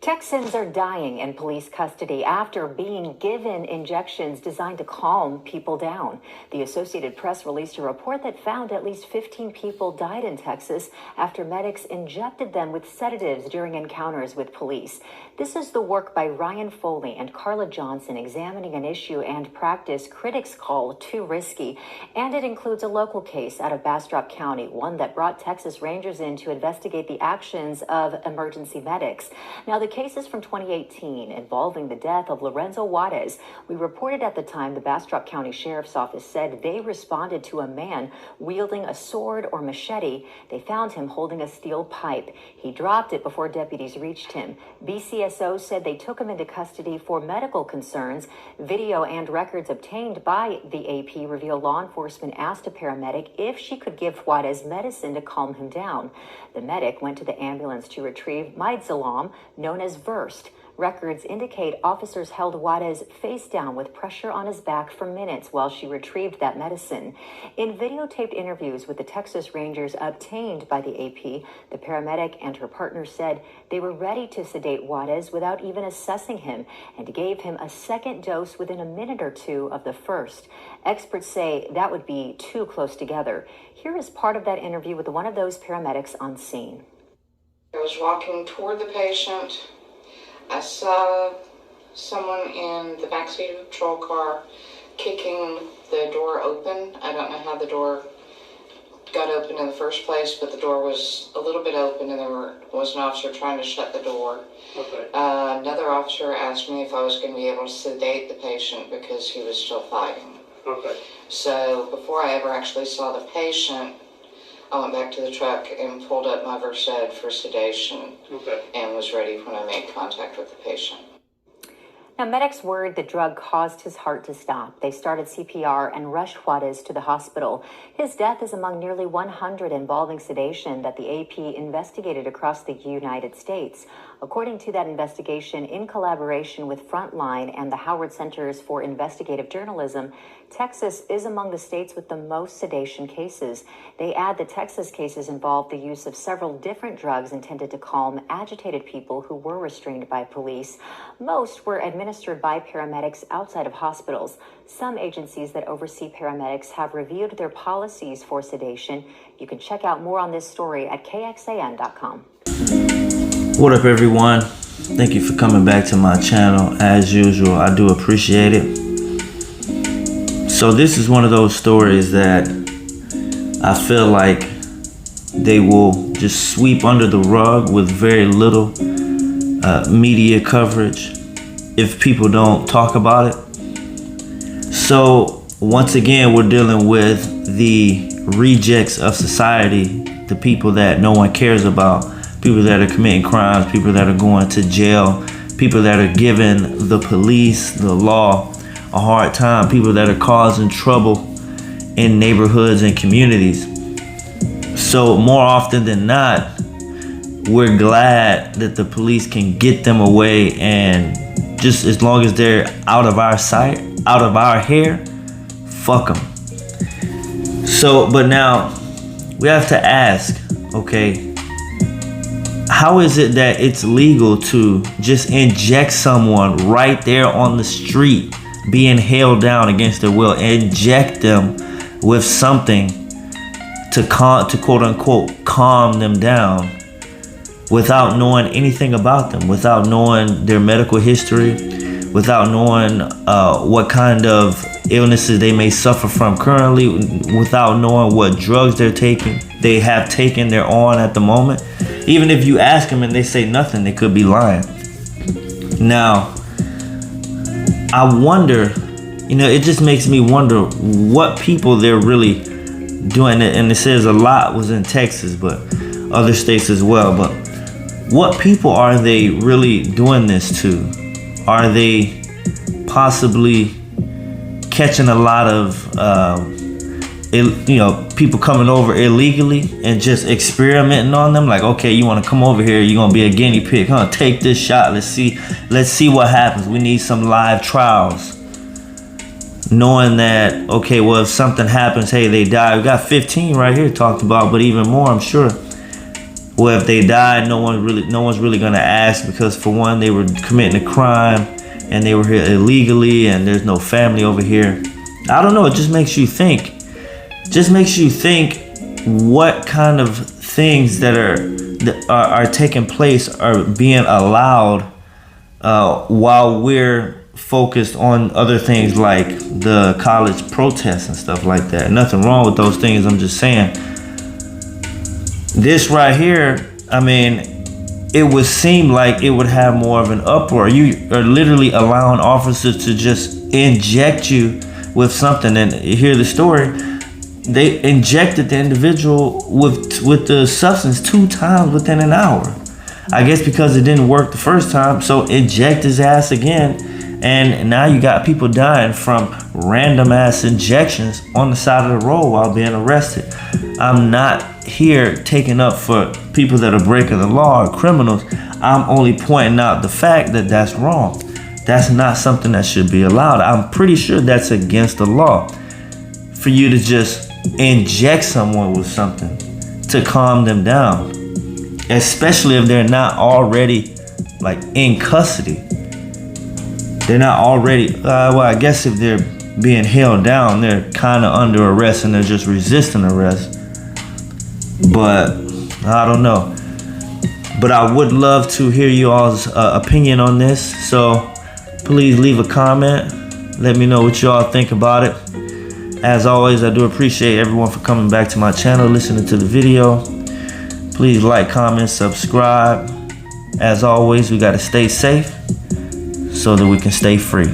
Texans are dying in police custody after being given injections designed to calm people down. The Associated Press released a report that found at least 15 people died in Texas after medics injected them with sedatives during encounters with police. This is the work by Ryan Foley and Carla Johnson, examining an issue and practice critics call too risky. And it includes a local case out of Bastrop County, one that brought Texas Rangers in to investigate the actions of emergency medics. Now, the case is from 2018 involving the death of Lorenzo Juarez. We reported at the time the Bastrop County Sheriff's Office said they responded to a man wielding a sword or machete. They found him holding a steel pipe. He dropped it before deputies reached him. BCSO said they took him into custody for medical concerns. Video and records obtained by the AP reveal law enforcement asked a paramedic if she could give Juarez medicine to calm him down. The medic went to the ambulance to retrieve Midazolam, known as Versed. Records indicate officers held Juarez face down with pressure on his back for minutes while she retrieved that medicine. In videotaped interviews with the Texas Rangers obtained by the AP, the paramedic and her partner said they were ready to sedate Juarez without even assessing him and gave him a second dose within a minute or two of the first. Experts say that would be too close together. Here is part of that interview with one of those paramedics on scene. I was walking toward the patient. I saw someone in the backseat of a patrol car kicking the door open. I don't know how the door got open in the first place, but the door was a little bit open and there was an officer trying to shut the door. Okay. Another officer asked me if I was going to be able to sedate the patient because he was still fighting. Okay. So before I ever actually saw the patient, I went back to the truck and pulled up my Versed for sedation. Okay. And was ready when I made contact with the patient. Now, medics worried the drug caused his heart to stop. They started CPR and rushed Juarez to the hospital. His death is among nearly 100 involving sedation that the AP investigated across the United States. According to that investigation, in collaboration with Frontline and the Howard Centers for Investigative Journalism, Texas is among the states with the most sedation cases. They add that Texas cases involved the use of several different drugs intended to calm agitated people who were restrained by police. Most were administered by paramedics outside of hospitals. Some agencies that oversee paramedics have reviewed their policies for sedation. You can check out more on this story at kxan.com. What up, everyone? Thank you for coming back to my channel. As usual, I do appreciate it. So this is one of those stories that I feel like they will just sweep under the rug with very little media coverage if people don't talk about it. So once again, we're dealing with the rejects of society, the people that no one cares about, people that are committing crimes, people that are going to jail, people that are giving the police, the law, a hard time, people that are causing trouble in neighborhoods and communities. So more often than not, we're glad that the police can get them away, and just as long as they're out of our sight, out of our hair, fuck them. So, but now we have to ask, okay, how is it that it's legal to just inject someone right there on the street, being held down against their will, inject them with something to quote unquote calm them down without knowing anything about them, without knowing their medical history, without knowing what kind of illnesses they may suffer from currently, without knowing what drugs they have taken, they're on at the moment. Even if you ask them and they say nothing, they could be lying. Now, I wonder, it just makes me wonder what people they're really doing it. And it says a lot was in Texas, but other states as well. But what people are they really doing this to? Are they possibly catching a lot of, people coming over illegally and just experimenting on them? Like, okay, you want to come over here, you're going to be a guinea pig, huh? Take this shot. Let's see what happens. We need some live trials. Knowing that, okay, well, if something happens, hey, they die. We got 15 right here talked about, but even more, I'm sure. Well, if they died, no one's really gonna ask, because for one, they were committing a crime and they were here illegally, and there's no family over here. I don't know. It just makes you think. Just makes you think what kind of things that are taking place are being allowed while we're focused on other things like the college protests and stuff like that. Nothing wrong with those things. I'm just saying, this right here, I mean, it would seem like it would have more of an uproar. You are literally allowing officers to just inject you with something. And you hear the story, they injected the individual with the substance 2 times within an hour. I guess because it didn't work the first time, so inject his ass again. And now you got people dying from random ass injections on the side of the road while being arrested. I'm not here taking up for people that are breaking the law or criminals. I'm only pointing out the fact that that's wrong. That's not something that should be allowed. I'm pretty sure that's against the law for you to just inject someone with something to calm them down, especially if they're not already like in custody. They're not already, well, I guess if they're being held down, they're kind of under arrest and they're just resisting arrest. But I don't know. But I would love to hear you all's opinion on this. So please leave a comment. Let me know what you all think about it. As always, I do appreciate everyone for coming back to my channel, listening to the video. Please like, comment, subscribe. As always, we got to stay safe so that we can stay free.